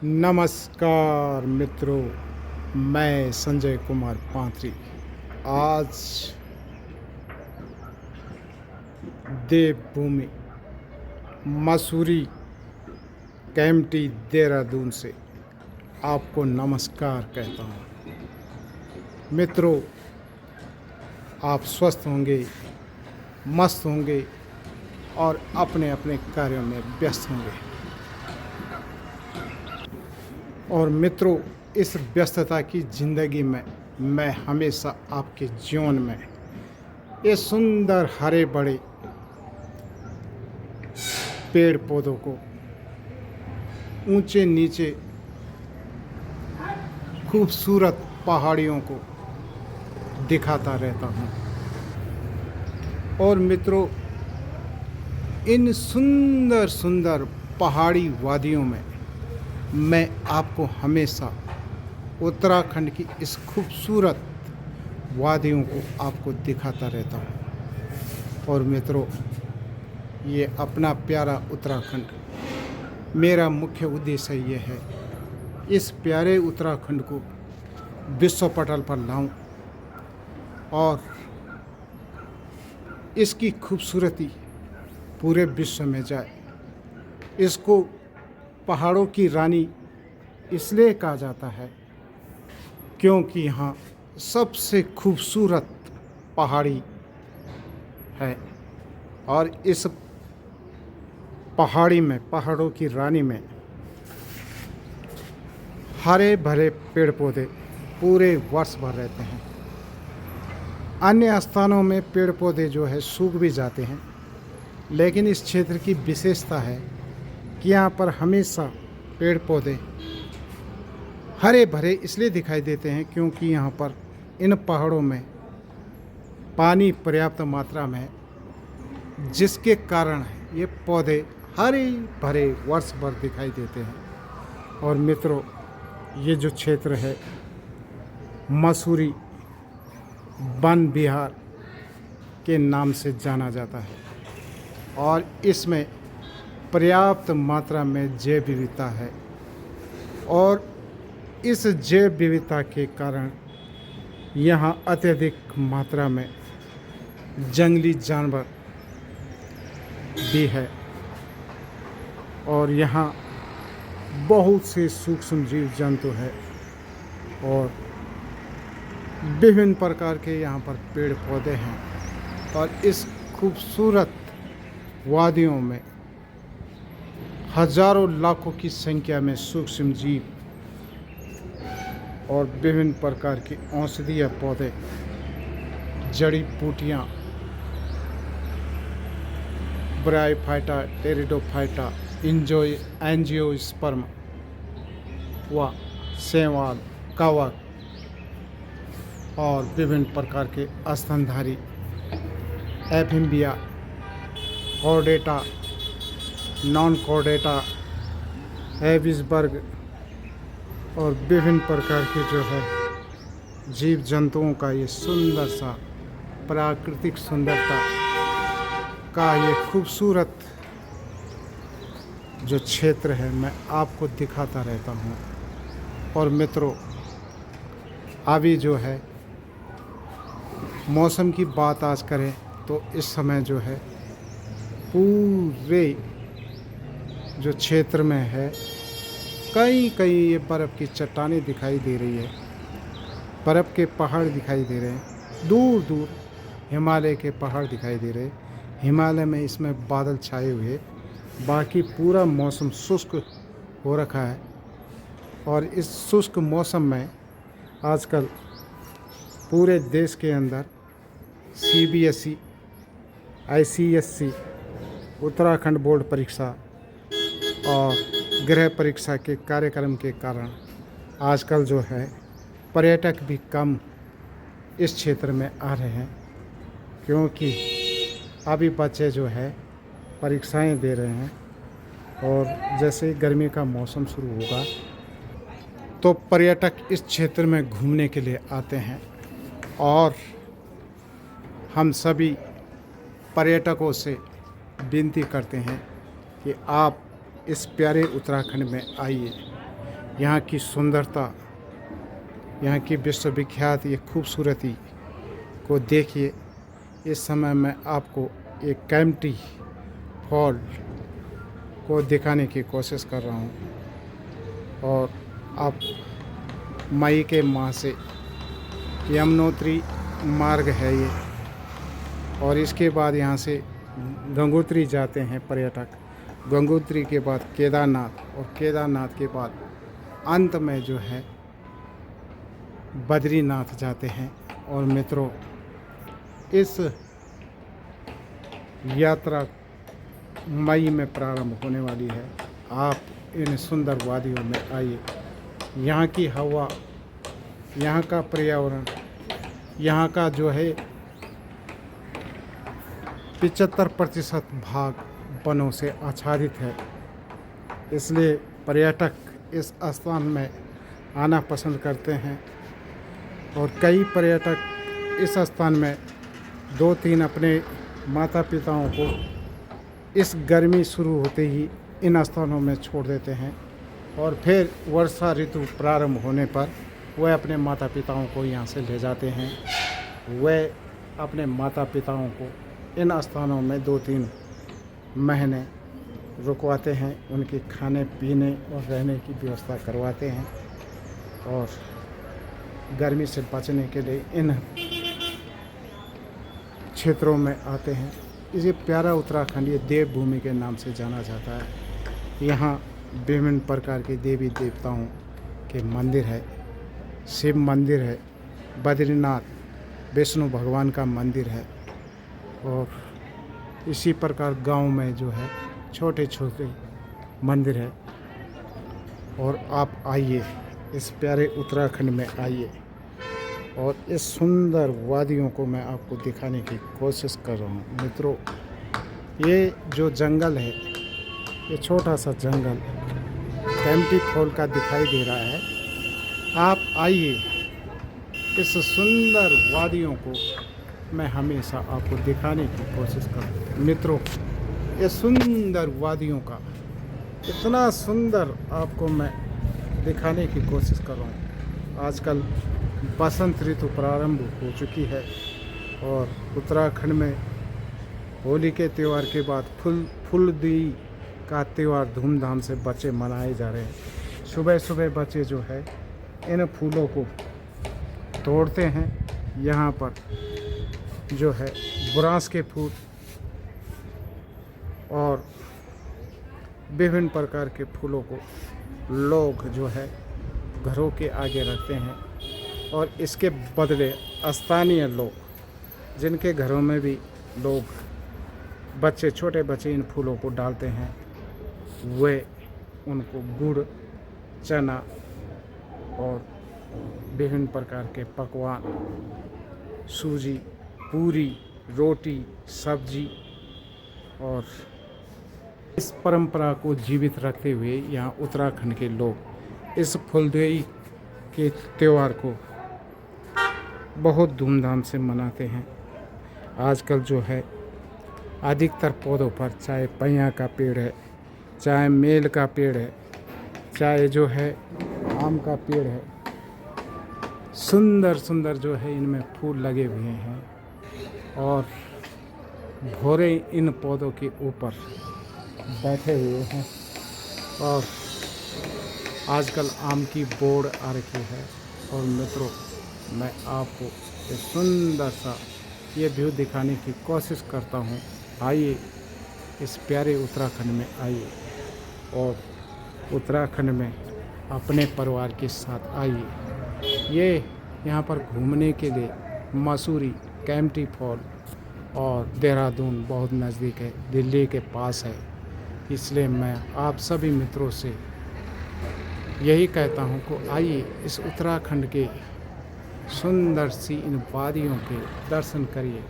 नमस्कार मित्रों, मैं संजय कुमार पांथरी। आज देवभूमि मसूरी कैंपटी देहरादून से आपको नमस्कार कहता हूँ। मित्रों, आप स्वस्थ होंगे, मस्त होंगे और अपने अपने कार्यों में व्यस्त होंगे। और मित्रों, इस व्यस्तता की ज़िंदगी में मैं हमेशा आपके जीवन में ये सुंदर हरे भरे पेड़ पौधों को, ऊंचे नीचे खूबसूरत पहाड़ियों को दिखाता रहता हूँ। और मित्रों, इन सुंदर सुंदर पहाड़ी वादियों में मैं आपको हमेशा उत्तराखंड की इस खूबसूरत वादियों को आपको दिखाता रहता हूँ। और मित्रों, ये अपना प्यारा उत्तराखंड, मेरा मुख्य उद्देश्य ये है, इस प्यारे उत्तराखंड को विश्व पटल पर लाऊं और इसकी खूबसूरती पूरे विश्व में जाए। इसको पहाड़ों की रानी इसलिए कहा जाता है क्योंकि यहाँ सबसे खूबसूरत पहाड़ी है। और इस पहाड़ी में, पहाड़ों की रानी में हरे भरे पेड़ पौधे पूरे वर्ष भर रहते हैं। अन्य स्थानों में पेड़ पौधे जो है सूख भी जाते हैं, लेकिन इस क्षेत्र की विशेषता है कि यहाँ पर हमेशा पेड़ पौधे हरे भरे इसलिए दिखाई देते हैं क्योंकि यहाँ पर इन पहाड़ों में पानी पर्याप्त मात्रा में है, जिसके कारण ये पौधे हरे भरे वर्ष भर दिखाई देते हैं। और मित्रों, ये जो क्षेत्र है मसूरी वन विहार के नाम से जाना जाता है और इसमें पर्याप्त मात्रा में जैव विविधता है। और इस जैव विविधता के कारण यहाँ अत्यधिक मात्रा में जंगली जानवर भी है और यहाँ बहुत से सूक्ष्म जीव जंतु है और विभिन्न प्रकार के यहाँ पर पेड़ पौधे हैं। और इस खूबसूरत वादियों में हजारों लाखों की संख्या में सूक्ष्म जीव और विभिन्न प्रकार के औषधीय पौधे, जड़ी बूटियाँ, ब्रायोफाइटा, टेरिडोफाइटा, एंजियोस्पर्म व शैवाल, कवक और विभिन्न प्रकार के स्तनधारी, एफिम्बिया, कॉर्डेटा, नॉन कॉर्डेटा, हैविसबर्ग और विभिन्न प्रकार के जो है जीव जंतुओं का ये सुंदर सा प्राकृतिक सुंदरता का ये खूबसूरत जो क्षेत्र है मैं आपको दिखाता रहता हूँ। और मित्रों, अभी जो है मौसम की बात आज करें तो इस समय जो है पूरे जो क्षेत्र में है कहीं कहीं ये बर्फ़ की चट्टानें दिखाई दे रही है, बर्फ़ के पहाड़ दिखाई दे रहे हैं, दूर दूर हिमालय के पहाड़ दिखाई दे रहे हैं। हिमालय में इसमें बादल छाए हुए, बाकी पूरा मौसम शुष्क हो रखा है। और इस शुष्क मौसम में आजकल पूरे देश के अंदर CBSE, ICSE, उत्तराखंड बोर्ड परीक्षा और गृह परीक्षा के कार्यक्रम के कारण आजकल जो है पर्यटक भी कम इस क्षेत्र में आ रहे हैं, क्योंकि अभी बच्चे जो है परीक्षाएं दे रहे हैं और जैसे गर्मी का मौसम शुरू होगा तो पर्यटक इस क्षेत्र में घूमने के लिए आते हैं। और हम सभी पर्यटकों से विनती करते हैं कि आप इस प्यारे उत्तराखंड में आइए, यहाँ की सुंदरता, यहाँ की विश्वविख्यात ये खूबसूरती को देखिए। इस समय मैं आपको एक कैंपटी फॉल को दिखाने की कोशिश कर रहा हूँ। और आप मई के माह से यमुनोत्री मार्ग है ये, और इसके बाद यहाँ से गंगोत्री जाते हैं पर्यटक। गंगोत्री के बाद केदारनाथ, और केदारनाथ के बाद अंत में जो है बद्रीनाथ जाते हैं। और मित्रों, इस यात्रा मई में प्रारंभ होने वाली है। आप इन सुंदर वादियों में आइए। यहाँ की हवा, यहाँ का पर्यावरण, यहाँ का जो है 75% भाग वनों से आच्छादित है। इसलिए पर्यटक इस स्थान में आना पसंद करते हैं। और कई पर्यटक इस स्थान में 2-3 अपने माता पिताओं को इस गर्मी शुरू होते ही इन स्थानों में छोड़ देते हैं, और फिर वर्षा ऋतु प्रारंभ होने पर वह अपने माता पिताओं को यहाँ से ले जाते हैं। वह अपने माता पिताओं को इन स्थानों में 2-3 महीने रुकवाते हैं, उनके खाने पीने और रहने की व्यवस्था करवाते हैं, और गर्मी से बचने के लिए इन क्षेत्रों में आते हैं। इसे प्यारा उत्तराखंड ये देवभूमि के नाम से जाना जाता है। यहाँ विभिन्न प्रकार के देवी देवताओं के मंदिर है, शिव मंदिर है, बद्रीनाथ विष्णु भगवान का मंदिर है, और इसी प्रकार गांव में जो है छोटे छोटे मंदिर है। और आप आइए, इस प्यारे उत्तराखंड में आइए, और इस सुंदर वादियों को मैं आपको दिखाने की कोशिश कर रहा हूँ। मित्रों, ये जो जंगल है, ये छोटा सा जंगल कैंपटी फॉल का दिखाई दे रहा है। आप आइए, इस सुंदर वादियों को मैं हमेशा आपको दिखाने की कोशिश करूँ। मित्रों, ये सुंदर वादियों का इतना सुंदर आपको मैं दिखाने की कोशिश कर रहा हूँ। आजकल बसंत ऋतु प्रारंभ हो चुकी है, और उत्तराखंड में होली के त्यौहार के बाद फूलदेई का त्यौहार धूमधाम से बच्चे मनाए जा रहे हैं। सुबह सुबह बच्चे जो है इन फूलों को तोड़ते हैं। यहाँ पर जो है बुरांस के फूल और विभिन्न प्रकार के फूलों को लोग जो है घरों के आगे रखते हैं, और इसके बदले स्थानीय लोग, जिनके घरों में भी लोग बच्चे, छोटे बच्चे इन फूलों को डालते हैं, वे उनको गुड़, चना और विभिन्न प्रकार के पकवान, सूजी, पूरी, रोटी, सब्जी, और इस परंपरा को जीवित रखते हुए यहाँ उत्तराखंड के लोग इस फूलदेई के त्यौहार को बहुत धूमधाम से मनाते हैं। आजकल जो है अधिकतर पौधों पर, चाहे पैया का पेड़ है, चाहे मेल का पेड़ है, चाहे जो है आम का पेड़ है, सुंदर सुंदर जो है इनमें फूल लगे हुए हैं, और भौरे इन पौधों के ऊपर बैठे हुए हैं। और आजकल आम की बोर्ड आ रखी है। और मित्रों, मैं आपको एक सुंदर सा ये व्यू दिखाने की कोशिश करता हूँ। आइए, इस प्यारे उत्तराखंड में आइए, और उत्तराखंड में अपने परिवार के साथ आइए। ये यहाँ पर घूमने के लिए मसूरी, कैंपटी फॉल और देहरादून बहुत नज़दीक है, दिल्ली के पास है। इसलिए मैं आप सभी मित्रों से यही कहता हूँ कि आइए, इस उत्तराखंड के सुंदर सी इन वादियों के दर्शन करिए।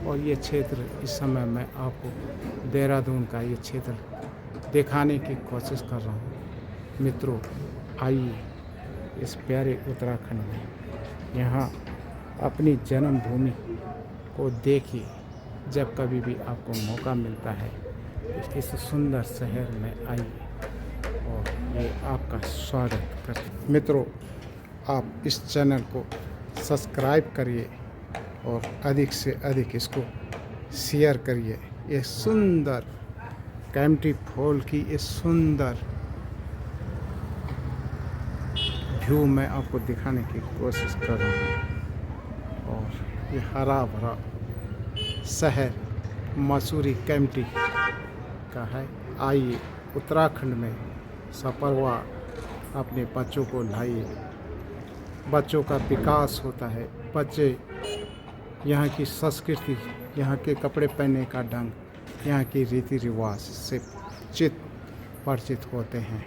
और ये क्षेत्र, इस समय मैं आपको देहरादून का ये क्षेत्र दिखाने की कोशिश कर रहा हूँ। मित्रों, आइए इस प्यारे उत्तराखंड में, यहाँ अपनी जन्मभूमि को देखिए। जब कभी भी आपको मौका मिलता है, इस सुंदर शहर में आइए और ये आपका स्वागत करते। मित्रों, आप इस चैनल को सब्सक्राइब करिए और अधिक से अधिक इसको शेयर करिए। ये सुंदर कैंपटी फॉल की ये सुंदर व्यू मैं आपको दिखाने की कोशिश कर रहा हूँ। और ये हरा भरा शहर मसूरी कैंपटी का है। आइए उत्तराखंड में सपरवा अपने बच्चों को लाइए। बच्चों का विकास होता है। बच्चे यहाँ की संस्कृति, यहाँ के कपड़े पहनने का ढंग, यहाँ की रीति रिवाज से परिचित होते हैं।